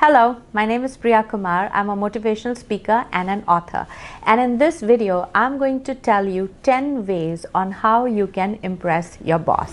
Hello, my name is Priya Kumar. I'm a motivational speaker and an author. And in this video, I'm going to tell you 10 ways on how you can impress your boss.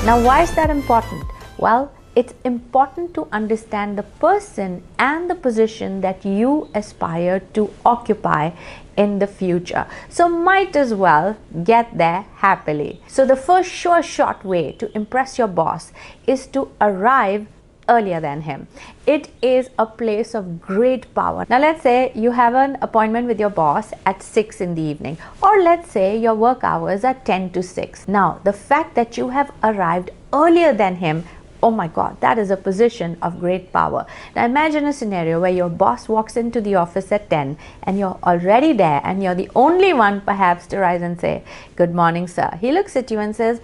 Now, why is that important? Well, it's important to understand the person and the position that you aspire to occupy in the future. So might as well get there happily. So the first sure shot way to impress your boss is to arrive earlier than him. It is a place of great power. Now let's say you have an appointment with your boss at 6 in the evening, or let's say your work hours are 10 to 6. Now the fact that you have arrived earlier than him, oh my God, that is a position of great power. Now imagine a scenario where your boss walks into the office at 10 and you're already there and you're the only one perhaps to rise and say, "Good morning, sir." He looks at you and says,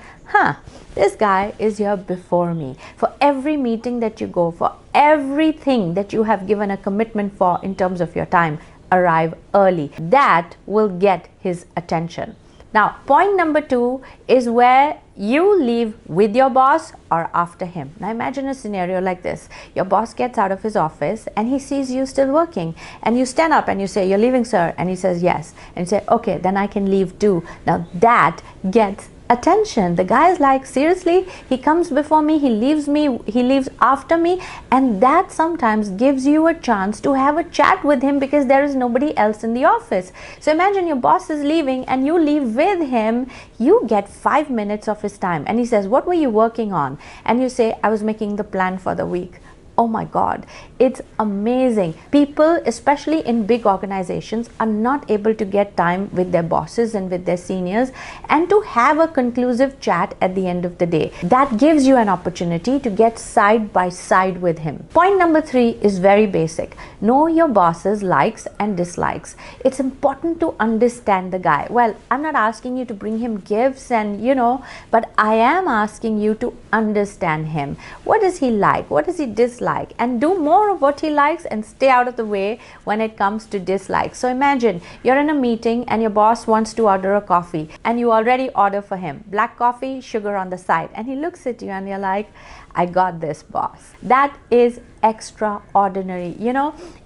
this guy is here before me. For every meeting that you go, for everything that you have given a commitment for in terms of your time, arrive early. That will get his attention. Now, point number 2 is where you leave with your boss or after him. Now, imagine a scenario like this. Your boss gets out of his office and he sees you still working. And you stand up and you say, "You're leaving, sir?" And he says, "Yes." And you say, "Okay, then I can leave too." Now, that gets attention. The guy is like, seriously, he comes before me, he leaves after me, and that sometimes gives you a chance to have a chat with him because there is nobody else in the office. So imagine your boss is leaving and you leave with him. You get 5 minutes of his time and he says, "What were you working on?" And you say, "I was making the plan for the week." Oh my God, it's amazing. People, especially in big organizations, are not able to get time with their bosses and with their seniors and to have a conclusive chat at the end of the day. That gives you an opportunity to get side by side with him. Point number 3 is very basic. Know your boss's likes and dislikes. It's important to understand the guy. Well, I'm not asking you to bring him gifts but I am asking you to understand him. What does he like? What does he dislike? And do more of what he likes and stay out of the way when it comes to dislikes. So imagine you're in a meeting and your boss wants to order a coffee and you already order for him black coffee, sugar on the side, and he looks at you and you're like, "I got this, boss." That is extraordinary.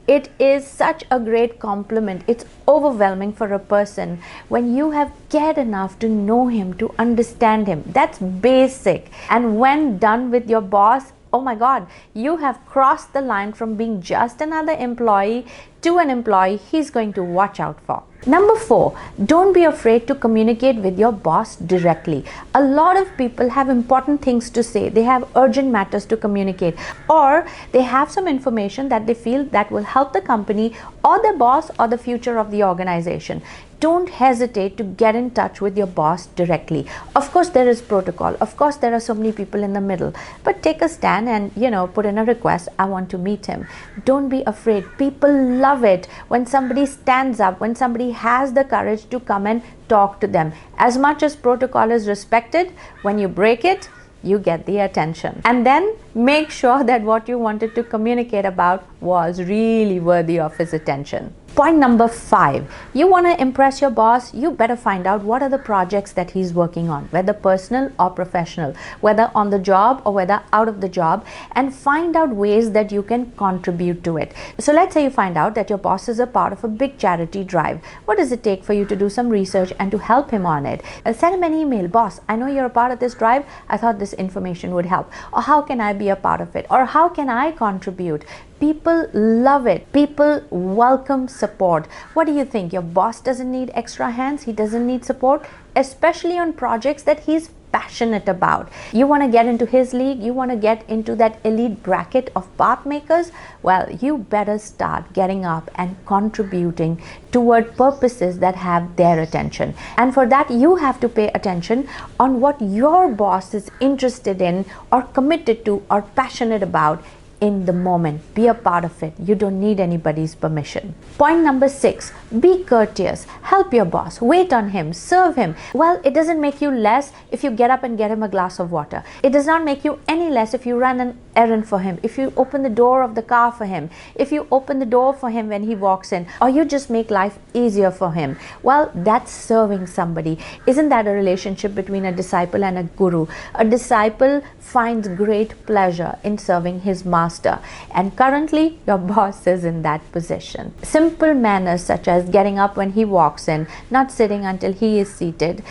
It is such a great compliment. It's overwhelming for a person when you have cared enough to know him, to understand him. That's basic. And when done with your boss, oh my God, you have crossed the line from being just another employee to an employee he's going to watch out for. Number 4, don't be afraid to communicate with your boss directly. A lot of people have important things to say. They have urgent matters to communicate, or they have some information that they feel that will help the company or their boss or the future of the organization. Don't hesitate to get in touch with your boss directly. Of course, there is protocol. Of course, there are so many people in the middle. But take a stand and, put in a request. I want to meet him. Don't be afraid. People love it when somebody stands up, when somebody has the courage to come and talk to them. As much as protocol is respected, when you break it, you get the attention. And then make sure that what you wanted to communicate about was really worthy of his attention. Point number 5, you want to impress your boss, you better find out what are the projects that he's working on, whether personal or professional, whether on the job or whether out of the job, and find out ways that you can contribute to it. So let's say you find out that your boss is a part of a big charity drive. What does it take for you to do some research and to help him on it? Send him an email. "Boss, I know you're a part of this drive. I thought this information would help." Or, "How can I be a part of it?" Or, "How can I contribute?" People love it. People welcome support. What do you think? Your boss doesn't need extra hands? He doesn't need support, especially on projects that he's passionate about. You want to get into his league? You want to get into that elite bracket of path makers? Well, you better start getting up and contributing toward purposes that have their attention. And for that, you have to pay attention on what your boss is interested in or committed to or passionate about in the moment. Be a part of it. You don't need anybody's permission. Point number 6, be courteous. Help your boss. Wait on him. Serve him. Well, it doesn't make you less if you get up and get him a glass of water. It does not make you any less if you run an errand for him, if you open the door of the car for him, if you open the door for him when he walks in, or you just make life easier for him. Well, that's serving somebody. Isn't that a relationship between a disciple and a guru? A disciple finds great pleasure in serving his master, and currently your boss is in that position. Simple manners such as getting up when he walks in, not sitting until he is seated,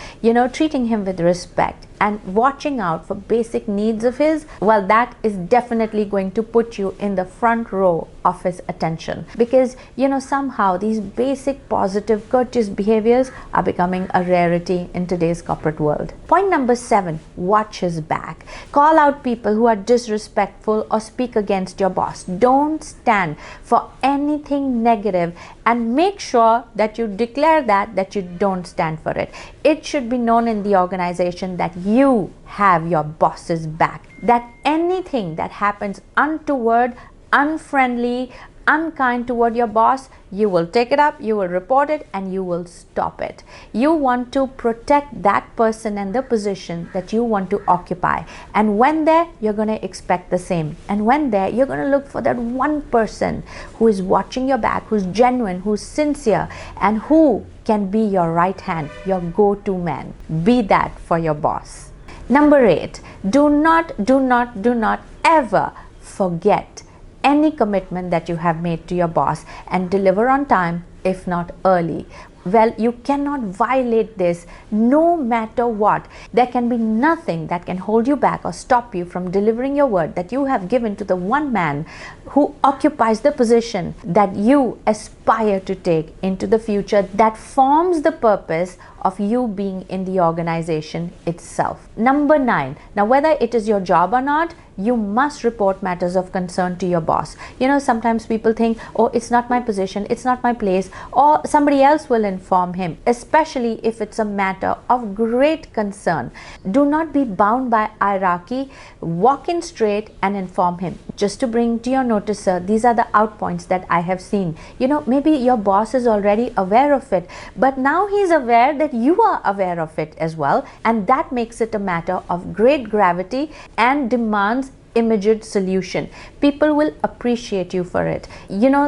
treating him with respect, and watching out for basic needs of his, well, that is definitely going to put you in the front row of his attention, because somehow these basic positive courteous behaviors are becoming a rarity in today's corporate world. Point number 7, watch his back. Call out people who are disrespectful or speak against your boss. Don't stand for anything negative, and make sure that you declare that you don't stand for it. It should be known in the organization that you have your boss's back, that anything that happens untoward, unfriendly, unkind toward your boss, you will take it up, you will report it, and you will stop it. You want to protect that person and the position that you want to occupy. And when there, you're going to expect the same. And when there, you're going to look for that one person who is watching your back, who's genuine, who's sincere, and who can be your right hand, your go-to man. Be that for your boss. Number 8, do not ever forget any commitment that you have made to your boss, and deliver on time, if not early. Well, you cannot violate this no matter what. There can be nothing that can hold you back or stop you from delivering your word that you have given to the one man who occupies the position that you aspire to take into the future, that forms the purpose of you being in the organization itself. Number 9, now whether it is your job or not, you must report matters of concern to your boss. Sometimes people think, oh, it's not my position, it's not my place, or somebody else will inform him, especially if it's a matter of great concern. Do not be bound by hierarchy. Walk in straight and inform him. Just to bring to your notice, sir, these are the outpoints that I have seen. Maybe your boss is already aware of it, but now he's aware that you are aware of it as well, and that makes it a matter of great gravity and demands immediate solution. People will appreciate you for it.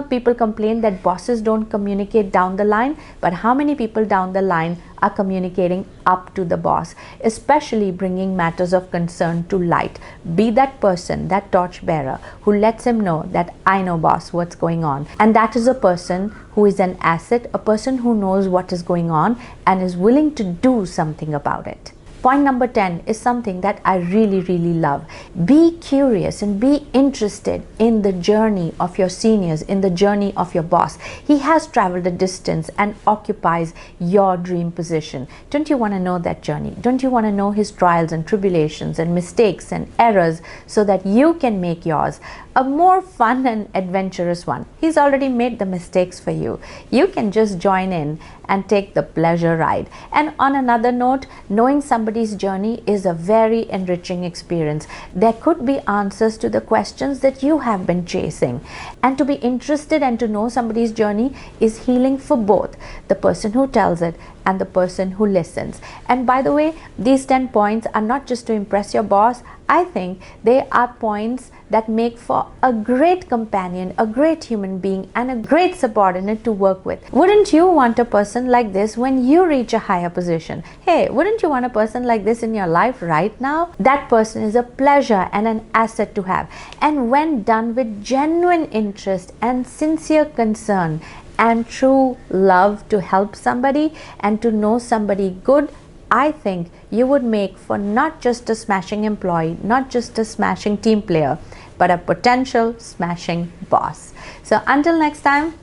People complain that bosses don't communicate down the line, but how many people down the line are communicating up to the boss, especially bringing matters of concern to light? Be that person, that torch bearer who lets him know that I know, boss, what's going on. And that is a person who is an asset, a person who knows what is going on and is willing to do something about it. Point number 10 is something that I really love. Be curious and be interested in the journey of your seniors, in the journey of your boss. He has traveled a distance and occupies your dream position. Don't you want to know that journey? Don't you want to know his trials and tribulations and mistakes and errors, so that you can make yours a more fun and adventurous one? He's already made the mistakes for you. You can just join in and take the pleasure ride. And on another note, knowing somebody's journey is a very enriching experience. There could be answers to the questions that you have been chasing. And to be interested and to know somebody's journey is healing for both the person who tells it and the person who listens. And by the way, these 10 points are not just to impress your boss. I think they are points that make for a great companion, a great human being, and a great subordinate to work with. Wouldn't you want a person like this when you reach a higher position? Hey, wouldn't you want a person like this in your life right now? That person is a pleasure and an asset to have. And when done with genuine interest and sincere concern and true love to help somebody and to know somebody good, I think you would make for not just a smashing employee, not just a smashing team player, but a potential smashing boss. So until next time,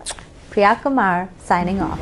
Priya Kumar signing off.